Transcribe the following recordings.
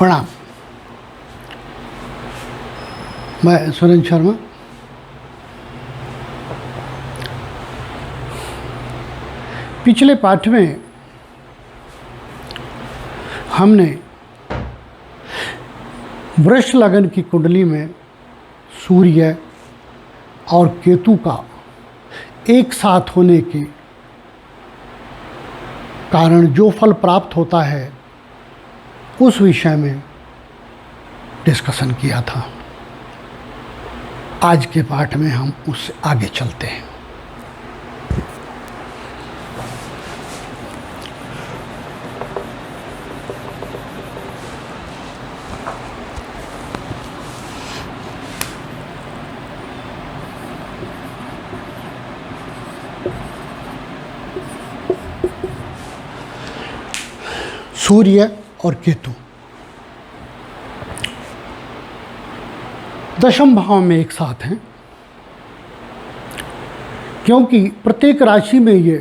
प्रणाम। मैं सुरेंद्र शर्मा। पिछले पाठ में हमने वृष लगन की कुंडली में सूर्य और केतु का एक साथ होने के कारण जो फल प्राप्त होता है उस विषय में डिस्कशन किया था। आज के पाठ में हम उससे आगे चलते हैं। सूर्य और केतु दशम भाव में एक साथ हैं, क्योंकि प्रत्येक राशि में ये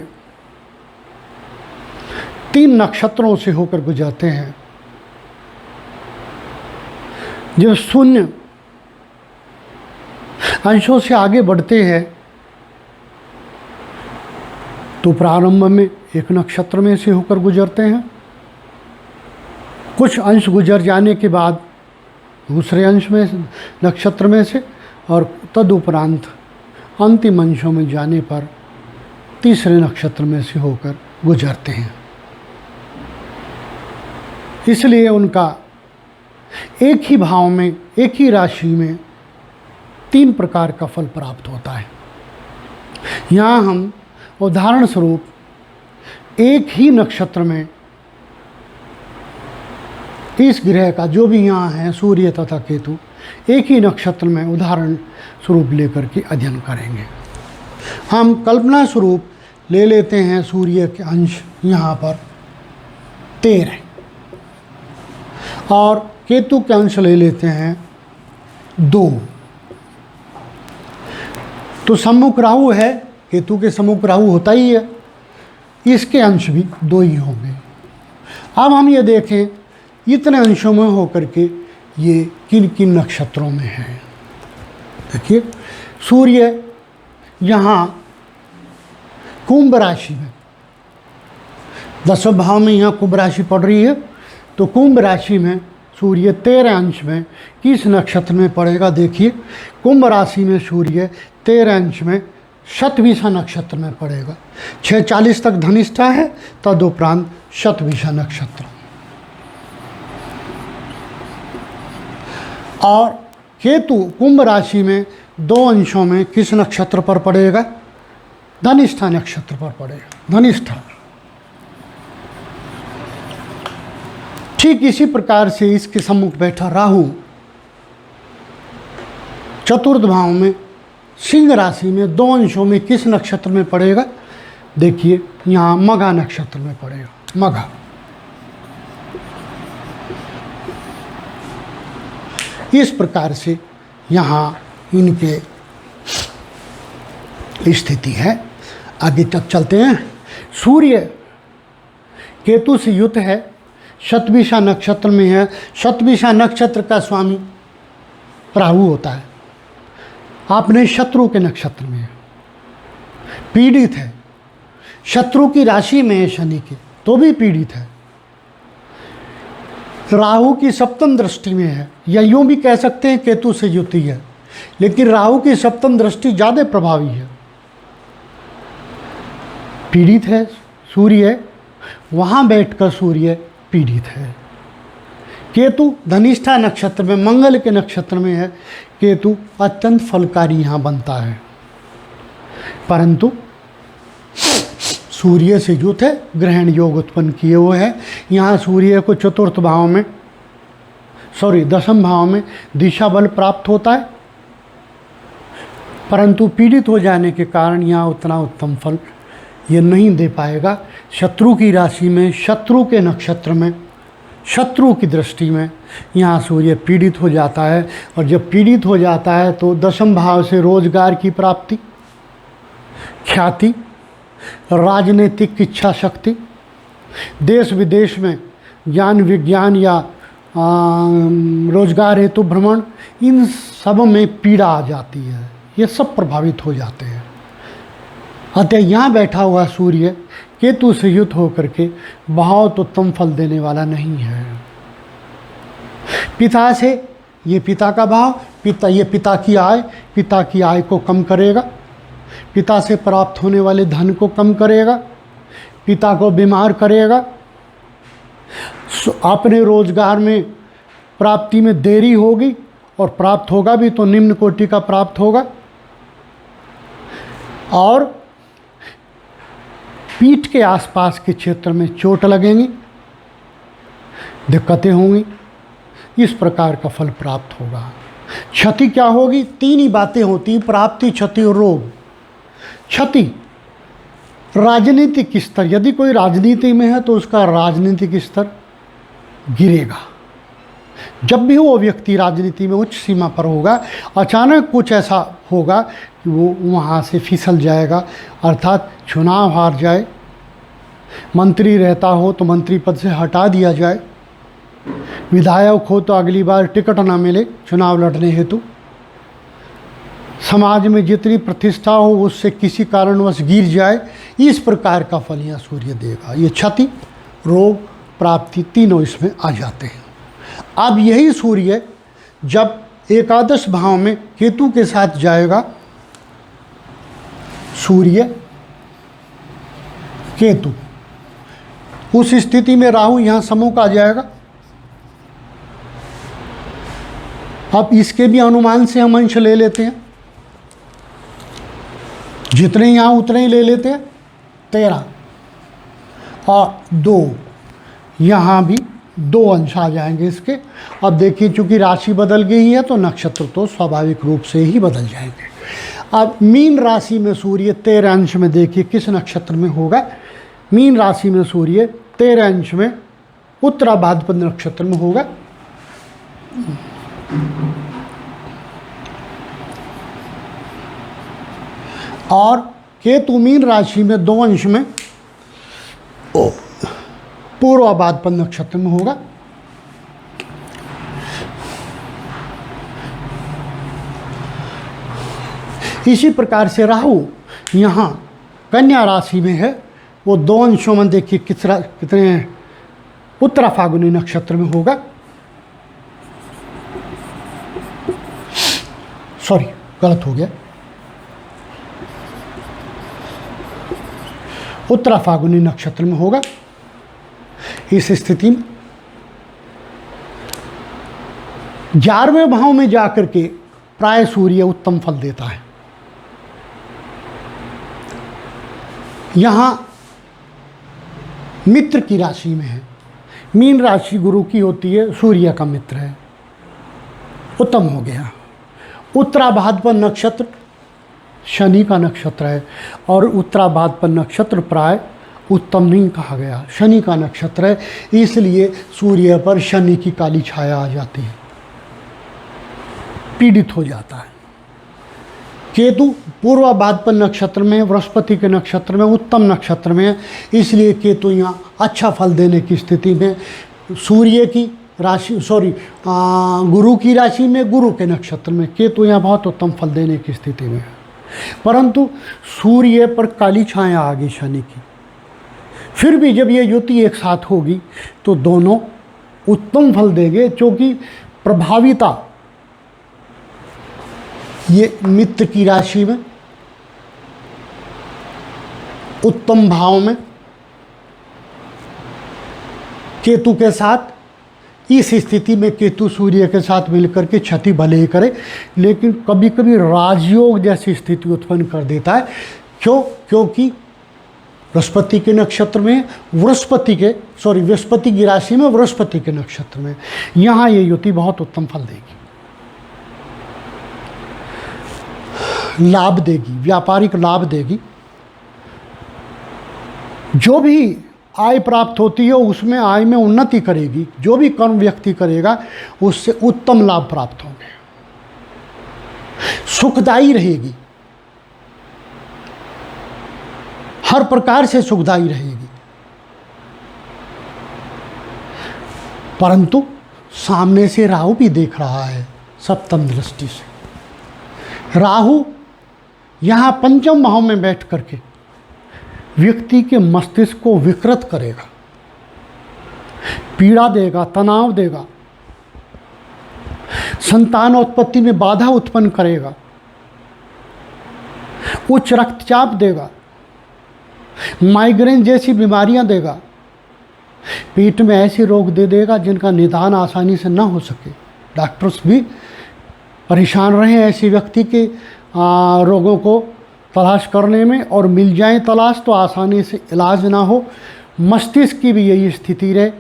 3 नक्षत्रों से होकर गुजरते हैं। जब शून्य अंशों से आगे बढ़ते हैं तो प्रारंभ में एक नक्षत्र में से होकर गुजरते हैं, कुछ अंश गुजर जाने के बाद दूसरे अंश में नक्षत्र में से, और तदुपरांत अंतिम अंशों में जाने पर तीसरे नक्षत्र में से होकर गुजरते हैं। इसलिए उनका एक ही भाव में, एक ही राशि में 3 प्रकार का फल प्राप्त होता है। यहाँ हम उदाहरण स्वरूप एक ही नक्षत्र में इस ग्रह का, जो भी यहाँ है सूर्य तथा केतु, एक ही नक्षत्र में उदाहरण स्वरूप लेकर के अध्ययन करेंगे। हम कल्पना स्वरूप ले लेते हैं सूर्य के अंश यहाँ पर 13 और केतु के अंश ले लेते हैं 2। तो सम्मुख राहु है, केतु के सम्मुख राहु होता ही है, इसके अंश भी 2 ही होंगे। अब हम ये देखें इतने अंशों में होकर के ये किन किन नक्षत्रों में है। देखिए सूर्य यहाँ कुंभ राशि में, दशम भाव में यहाँ कुंभ राशि पड़ रही है, तो कुंभ राशि में सूर्य 13 अंश में किस नक्षत्र में पड़ेगा। देखिए कुंभ राशि में सूर्य 13 अंश में शतभिषा नक्षत्र में पड़ेगा। 6:40 तक धनिष्ठा है, तदुपरांत शतभिषा नक्षत्र। और केतु कुंभ राशि में 2 अंशों में किस नक्षत्र पर पड़ेगा, धनिष्ठा नक्षत्र पर पड़ेगा। धनिष्ठा ठीक इसी प्रकार से इसके सम्मुख बैठा राहु चतुर्थ भाव में सिंह राशि में 2 अंशों में किस नक्षत्र में पड़ेगा। देखिए यहाँ मघा नक्षत्र में पड़ेगा। मघा इस प्रकार से यहाँ इनके स्थिति है। आगे तक चलते हैं। सूर्य केतु से युक्त है, शतभिषा नक्षत्र में है। शतभिषा नक्षत्र का स्वामी राहु होता है, आपने शत्रु के नक्षत्र में है, पीड़ित है। शत्रु की राशि में है शनि के, तो भी पीड़ित है। राहु की सप्तम दृष्टि में है, या यूँ भी कह सकते हैं केतु से युति है, लेकिन राहु की सप्तम दृष्टि ज़्यादा प्रभावी है। पीड़ित है सूर्य, वहाँ बैठकर सूर्य पीड़ित है। केतु धनिष्ठा नक्षत्र में, मंगल के नक्षत्र में है। केतु अत्यंत फलकारी यहाँ बनता है, परंतु सूर्य से युक्त है, ग्रहण योग उत्पन्न किए हुए है। यहाँ सूर्य को चतुर्थ भाव में, दशम भाव में दिशा बल प्राप्त होता है, परंतु पीड़ित हो जाने के कारण यहाँ उतना उत्तम फल ये नहीं दे पाएगा। शत्रु की राशि में, शत्रु के नक्षत्र में, शत्रु की दृष्टि में यहाँ सूर्य पीड़ित हो जाता है। और जब पीड़ित हो जाता है तो दशम भाव से रोजगार की प्राप्ति, ख्याति, राजनीतिक इच्छा शक्ति, देश विदेश में ज्ञान विज्ञान या रोजगार हेतु भ्रमण, इन सब में पीड़ा आ जाती है, ये सब प्रभावित हो जाते हैं। अतः यहाँ बैठा हुआ सूर्य केतु से युक्त होकर के बहुत उत्तम फल देने वाला नहीं है। पिता से, ये पिता का भाव, ये पिता की आय को कम करेगा, पिता से प्राप्त होने वाले धन को कम करेगा, पिता को बीमार करेगा, अपने रोजगार में प्राप्ति में देरी होगी, और प्राप्त होगा भी तो निम्न कोटि का प्राप्त होगा, और पीठ के आसपास के क्षेत्र में चोट लगेंगी, दिक्कतें होंगी, इस प्रकार का फल प्राप्त होगा। क्षति क्या होगी? तीन ही बातें होती, प्राप्ति, क्षति और रोग। क्षति, राजनीतिक स्तर, यदि कोई राजनीति में है तो उसका राजनीतिक स्तर गिरेगा। जब भी वो व्यक्ति राजनीति में उच्च सीमा पर होगा, अचानक कुछ ऐसा होगा कि वो वहाँ से फिसल जाएगा, अर्थात चुनाव हार जाए, मंत्री रहता हो तो मंत्री पद से हटा दिया जाए, विधायक हो तो अगली बार टिकट ना मिले चुनाव लड़ने हेतु, समाज में जितनी प्रतिष्ठा हो उससे किसी कारणवश गिर जाए, इस प्रकार का फल यहाँ सूर्य देगा। ये क्षति, रोग, प्राप्ति तीनों इसमें आ जाते हैं। अब यही सूर्य जब एकादश भाव में केतु के साथ जाएगा, सूर्य केतु, उस स्थिति में राहु यहाँ सम्मुख आ जाएगा। अब इसके भी अनुमान से हम अंश ले लेते हैं, जितने यहाँ उतने ही ले लेते हैं, 13 और 2, यहाँ भी 2 अंश आ जाएंगे इसके। अब देखिए चूंकि राशि बदल गई है तो नक्षत्र तो स्वाभाविक रूप से ही बदल जाएंगे। अब मीन राशि में सूर्य 13 अंश में, देखिए किस नक्षत्र में होगा। मीन राशि में सूर्य 13 अंश में उत्तरा भाद्रपद नक्षत्र में होगा। और केतु मीन राशि में 2 अंश में पूर्व भाद्रपद नक्षत्र में होगा। इसी प्रकार से राहु यहाँ कन्या राशि में है, वो 2 अंशों में देखिए कितने उत्तरा फाल्गुनी नक्षत्र में होगा। सॉरी, गलत हो गया, उत्तरा फाल्गुनी नक्षत्र में होगा। इस स्थिति में 11वें भाव में जाकर के प्राय सूर्य उत्तम फल देता है। यहाँ मित्र की राशि में है, मीन राशि गुरु की होती है, सूर्य का मित्र है, उत्तम हो गया। उत्तरा भाद्रपद नक्षत्र शनि का नक्षत्र है, और उत्तरा भाद्रपद नक्षत्र प्राय उत्तम नहीं कहा गया, शनि का नक्षत्र है, इसलिए सूर्य पर शनि की काली छाया आ जाती है, पीड़ित हो जाता है। केतु पूर्व भाद्रपद नक्षत्र में, बृहस्पति के नक्षत्र में, उत्तम नक्षत्र में है, इसलिए केतु यहाँ अच्छा फल देने की स्थिति में, सूर्य की राशि गुरु की राशि में, गुरु के नक्षत्र में केतु यहाँ बहुत उत्तम फल देने की स्थिति में है। परंतु सूर्य पर काली छाया आ गई शनि की। फिर भी जब ये युति एक साथ होगी तो दोनों उत्तम फल देंगे, क्योंकि प्रभाविता ये मित्र की राशि में, उत्तम भाव में केतु के साथ, इस स्थिति में केतु सूर्य के साथ मिलकर के क्षति भले ही करे, लेकिन कभी कभी राजयोग जैसी स्थिति उत्पन्न कर देता है। क्योंकि बृहस्पति के नक्षत्र में, बृहस्पति की राशि में, बृहस्पति के नक्षत्र में, यहाँ ये युति बहुत उत्तम फल देगी, लाभ देगी, व्यापारिक लाभ देगी। जो भी आय प्राप्त होती है उसमें आय में उन्नति करेगी, जो भी कर्म व्यक्ति करेगा उससे उत्तम लाभ प्राप्त होंगे, सुखदायी रहेगी, हर प्रकार से सुखदायी रहेगी। परंतु सामने से राहु भी देख रहा है सप्तम दृष्टि से। राहु यहाँ पंचम भाव में बैठ करके व्यक्ति के मस्तिष्क को विकृत करेगा, पीड़ा देगा, तनाव देगा, संतानोत्पत्ति में बाधा उत्पन्न करेगा, उच्च रक्तचाप देगा, माइग्रेन जैसी बीमारियां देगा, पेट में ऐसे रोग दे देगा जिनका निदान आसानी से ना हो सके। डॉक्टर्स भी परेशान रहे ऐसे व्यक्ति के रोगों को तलाश करने में, और मिल जाए तलाश तो आसानी से इलाज ना हो। मस्तिष्क की भी यही स्थिति रहे,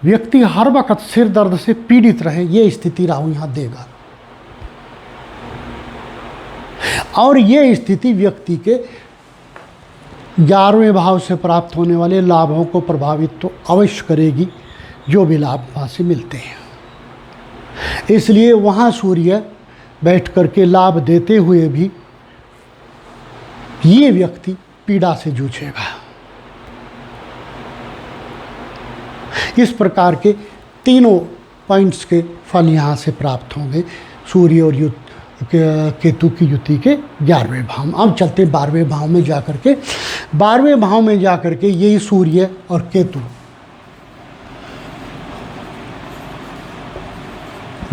व्यक्ति हर वक्त सिर दर्द से पीड़ित रहे, ये स्थिति राहु यहाँ देगा। और ये स्थिति व्यक्ति के 11वें भाव से प्राप्त होने वाले लाभों को प्रभावित तो अवश्य करेगी, जो भी लाभ वहाँ से मिलते हैं। इसलिए वहाँ सूर्य बैठ करके लाभ देते हुए भी ये व्यक्ति पीड़ा से जूझेगा। इस प्रकार के तीनों पॉइंट्स के फल यहाँ से प्राप्त होंगे सूर्य और केतु की युति के 11वें भाव में। अब चलते 12वें भाव में जाकर के, 12वें भाव में जाकर के यही सूर्य और केतु,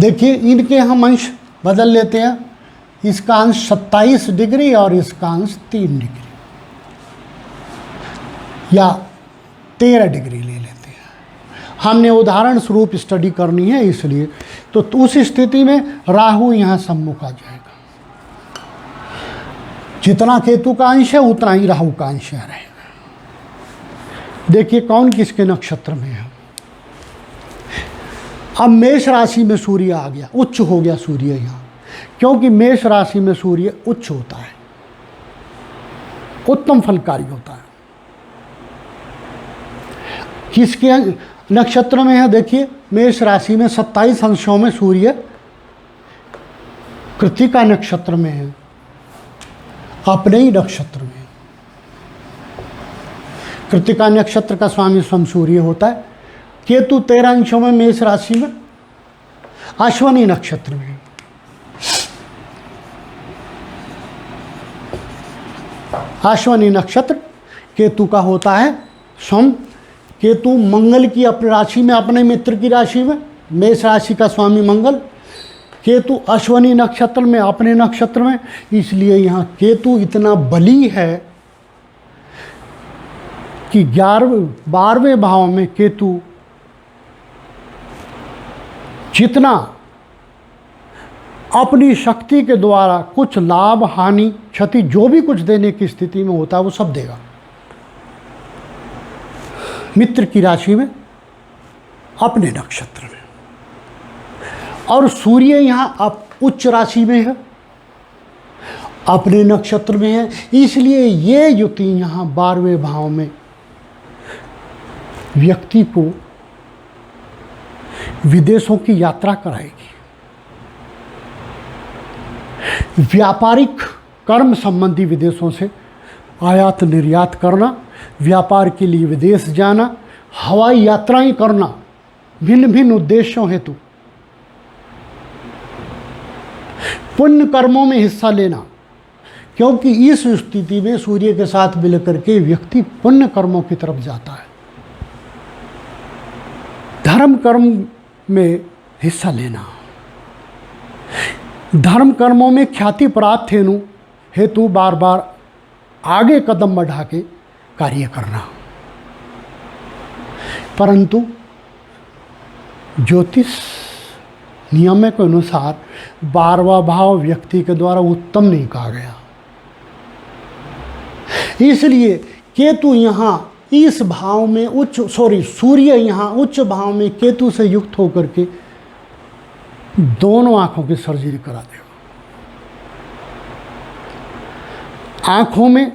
देखिए इनके हम अंश बदल लेते हैं। इसका अंश 27 डिग्री और इसका अंश 3 डिग्री या 13 डिग्री ले लेते हैं। हमने उदाहरण स्वरूप स्टडी करनी है, इसलिए तो उस स्थिति में राहु यहाँ सम्मुख आ जाएगा। जितना केतु का अंश है उतना ही राहु का अंश रहेगा। देखिए कौन किसके नक्षत्र में है। अब मेष राशि में सूर्य आ गया, उच्च हो गया सूर्य यहाँ, क्योंकि मेष राशि में सूर्य उच्च होता है, उत्तम फलकारी होता है। किसके नक्षत्र में है, देखिए मेष राशि में 27 अंशों में सूर्य कृत्तिका नक्षत्र में है, अपने ही नक्षत्र में। कृत्तिका नक्षत्र का स्वामी स्वयं सूर्य होता है। केतु 13 अंशों में मेष राशि में अश्विनी नक्षत्र में। अश्विनी नक्षत्र केतु का होता है स्वयं। केतु मंगल की अपनी राशि में, अपने मित्र की राशि में, मेष राशि का स्वामी मंगल, केतु अश्विनी नक्षत्र में, अपने नक्षत्र में। इसलिए यहाँ केतु इतना बली है कि 12वें भाव में केतु जितना अपनी शक्ति के द्वारा कुछ लाभ, हानि, क्षति जो भी कुछ देने की स्थिति में होता है वो सब देगा। मित्र की राशि में, अपने नक्षत्र में। और सूर्य यहाँ अब उच्च राशि में है, अपने नक्षत्र में है। इसलिए ये युति यहाँ 12वें भाव में व्यक्ति को विदेशों की यात्रा कराएगी। व्यापारिक कर्म संबंधी विदेशों से आयात निर्यात करना, व्यापार के लिए विदेश जाना, हवाई यात्राएं करना, भिन्न भिन्न उद्देश्यों हेतु पुण्य कर्मों में हिस्सा लेना। क्योंकि इस स्थिति में सूर्य के साथ मिलकर के व्यक्ति पुण्य कर्मों की तरफ जाता है। धर्म कर्म में हिस्सा लेना, धर्म कर्मों में ख्याति प्राप्त हेतु बार बार आगे कदम बढ़ा के कार्य करना। परंतु ज्योतिष नियम के अनुसार 12वां भाव व्यक्ति के द्वारा उत्तम नहीं कहा गया। इसलिए केतु यहाँ इस भाव में सूर्य यहाँ उच्च भाव में केतु से युक्त होकर के दोनों आंखों की सर्जरी करा देगा। आंखों में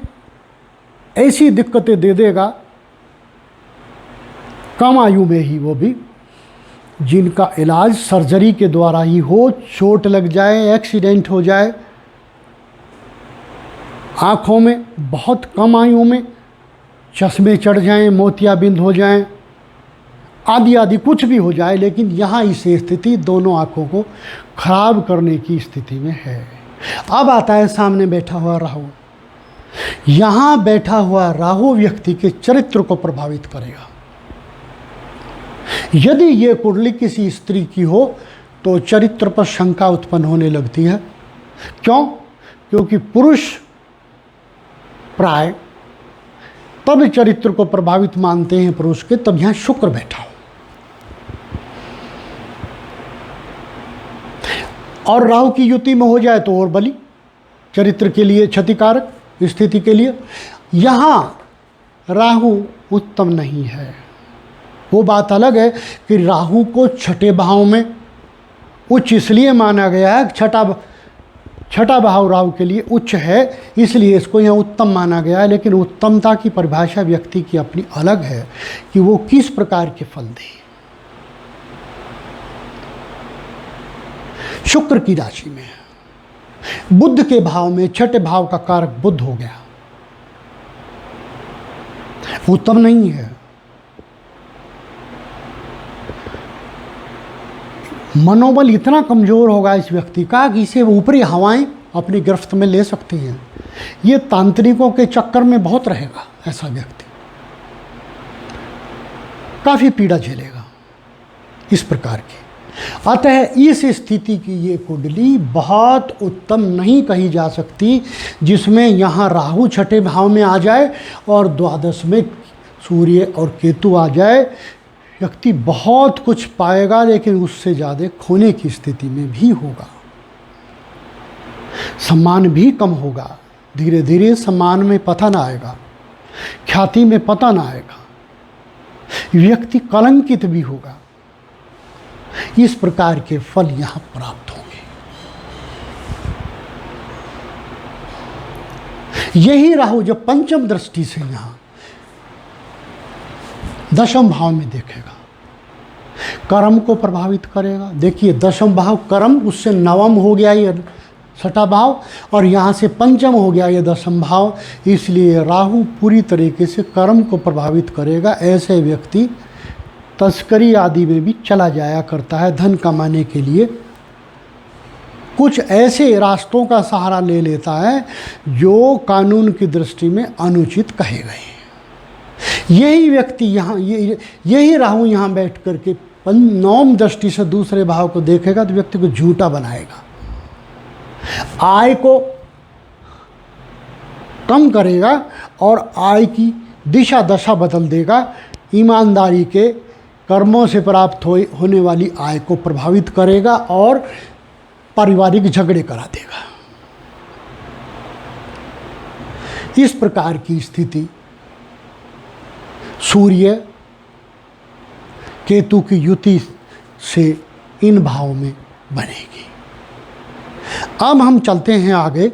ऐसी दिक्कतें दे देगा, कम आयु में ही वो भी, जिनका इलाज सर्जरी के द्वारा ही हो। चोट लग जाए, एक्सीडेंट हो जाए, आँखों में बहुत कम आयु में चश्मे चढ़ जाएं, मोतियाबिंद हो जाएं, आदि आदि कुछ भी हो जाए, लेकिन यहाँ इस स्थिति दोनों आँखों को खराब करने की स्थिति में है। अब आता है सामने बैठा हुआ राहु। यहाँ बैठा हुआ राहु व्यक्ति के चरित्र को प्रभावित करेगा। यदि ये कुंडली किसी स्त्री की हो तो चरित्र पर शंका उत्पन्न होने लगती है। क्यों? क्योंकि पुरुष प्राय तब चरित्र को प्रभावित मानते हैं पुरुष के, तब यहां शुक्र बैठा हो। और राहु की युति में हो जाए तो और बली, चरित्र के लिए क्षतिकारक स्थिति के लिए। यहां राहु उत्तम नहीं है। वो बात अलग है कि राहु को छठे भाव में उच्च इसलिए माना गया है, छठा भाव राहु के लिए उच्च है, इसलिए इसको यहाँ उत्तम माना गया है। लेकिन उत्तमता की परिभाषा व्यक्ति की अपनी अलग है कि वो किस प्रकार के फल दे। शुक्र की राशि में है, बुध के भाव में, छठे भाव का कारक बुध हो गया, उत्तम नहीं है। मनोबल इतना कमजोर होगा इस व्यक्ति का कि इसे ऊपरी हवाएं अपनी गिरफ्त में ले सकती हैं। ये तांत्रिकों के चक्कर में बहुत रहेगा ऐसा व्यक्ति, काफी पीड़ा झेलेगा इस प्रकार की। अतः इस स्थिति की ये कुंडली बहुत उत्तम नहीं कही जा सकती, जिसमें यहाँ राहु छठे भाव में आ जाए और द्वादश में सूर्य और केतु आ जाए। व्यक्ति बहुत कुछ पाएगा, लेकिन उससे ज़्यादा खोने की स्थिति में भी होगा। सम्मान भी कम होगा, धीरे धीरे सम्मान में पतन आएगा, ख्याति में पतन आएगा, व्यक्ति कलंकित भी होगा। इस प्रकार के फल यहाँ प्राप्त होंगे। यही राहु जब पंचम दृष्टि से यहाँ दशम भाव में देखेगा, कर्म को प्रभावित करेगा। देखिए दशम भाव कर्म, उससे नवम हो गया ये छठा भाव, और यहाँ से पंचम हो गया ये दशम भाव। इसलिए राहु पूरी तरीके से कर्म को प्रभावित करेगा। ऐसे व्यक्ति तस्करी आदि में भी चला जाया करता है धन कमाने के लिए। कुछ ऐसे रास्तों का सहारा ले लेता है जो कानून की दृष्टि में अनुचित कहे गए। यही व्यक्ति यहाँ यही राहु यहाँ बैठ करके नवम दृष्टि से दूसरे भाव को देखेगा तो व्यक्ति को झूठा बनाएगा, आय को कम करेगा और आय की दिशा दशा बदल देगा। ईमानदारी के कर्मों से प्राप्त होने वाली आय को प्रभावित करेगा और पारिवारिक झगड़े करा देगा। इस प्रकार की स्थिति सूर्य केतु की युति से इन भावों में बनेगी। अब हम चलते हैं आगे।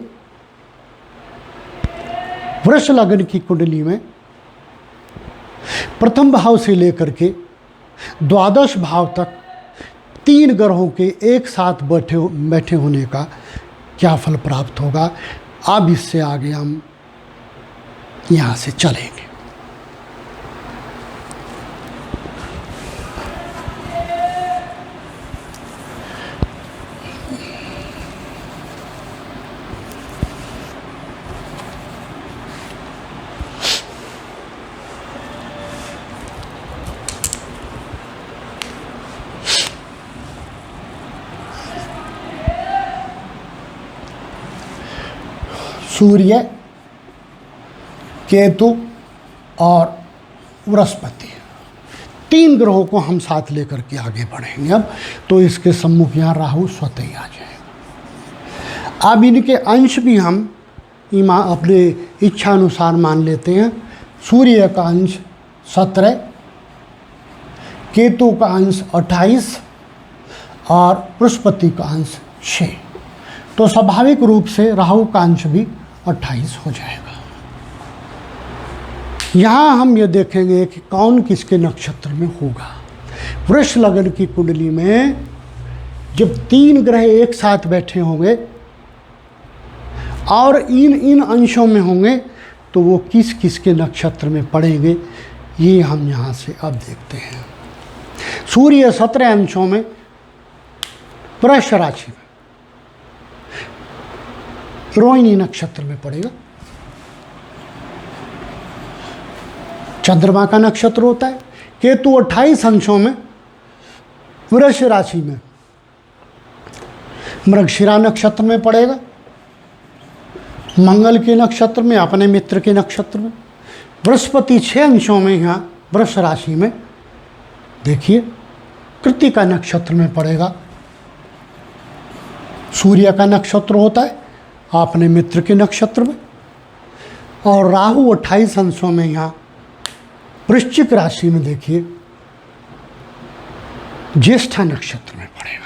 वृष लग्न की कुंडली में प्रथम भाव से लेकर के द्वादश भाव तक तीन ग्रहों के एक साथ बैठे होने का क्या फल प्राप्त होगा। अब इससे आगे हम यहाँ से चलेंगे। सूर्य, केतु और बृहस्पति, तीन ग्रहों को हम साथ लेकर के आगे बढ़ेंगे। अब तो इसके सम्मुख यहाँ राहु स्वतः ही आ जाएगा। अब इनके अंश भी हम अपने इच्छा अनुसार मान लेते हैं। सूर्य का अंश 17, केतु का अंश 28 और बृहस्पति का अंश 6। तो स्वाभाविक रूप से राहु का अंश भी 28 हो जाएगा। यहाँ हम ये देखेंगे कि कौन किसके नक्षत्र में होगा। वृष लग्न की कुंडली में जब तीन ग्रह एक साथ बैठे होंगे और इन अंशों में होंगे तो वो किस किस के नक्षत्र में पड़ेंगे, ये हम यहाँ से अब देखते हैं। सूर्य 17 अंशों में वृष राशि में रोहिणी नक्षत्र में पड़ेगा। चंद्रमा का नक्षत्र होता है। केतु 28 अंशों में वृष राशि में मृगशिरा नक्षत्र में पड़ेगा। मंगल के नक्षत्र में, अपने मित्र के नक्षत्र में। बृहस्पति 6 अंशों में यहाँ वृष राशि में, देखिए कृत्तिका नक्षत्र में पड़ेगा। सूर्य का नक्षत्र होता है अपने मित्र के नक्षत्र में। और राहु 28 अंशों में यहाँ वृश्चिक राशि में, देखिए ज्येष्ठा नक्षत्र में पड़ेगा।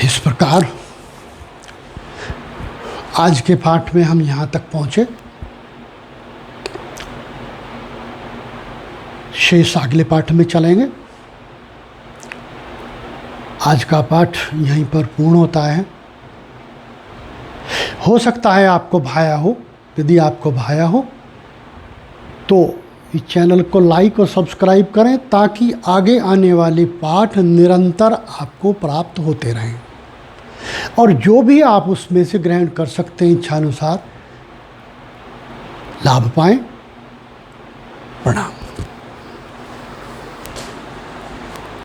इस प्रकार आज के पाठ में हम यहाँ तक पहुँचे। शेष अगले पाठ में चलेंगे। आज का पाठ यहीं पर पूर्ण होता है। हो सकता है आपको भाया हो। यदि आपको भाया हो तो इस चैनल को लाइक और सब्सक्राइब करें, ताकि आगे आने वाले पाठ निरंतर आपको प्राप्त होते रहें। और जो भी आप उसमें से ग्रहण कर सकते हैं, इच्छानुसार लाभ पाएं। प्रणाम।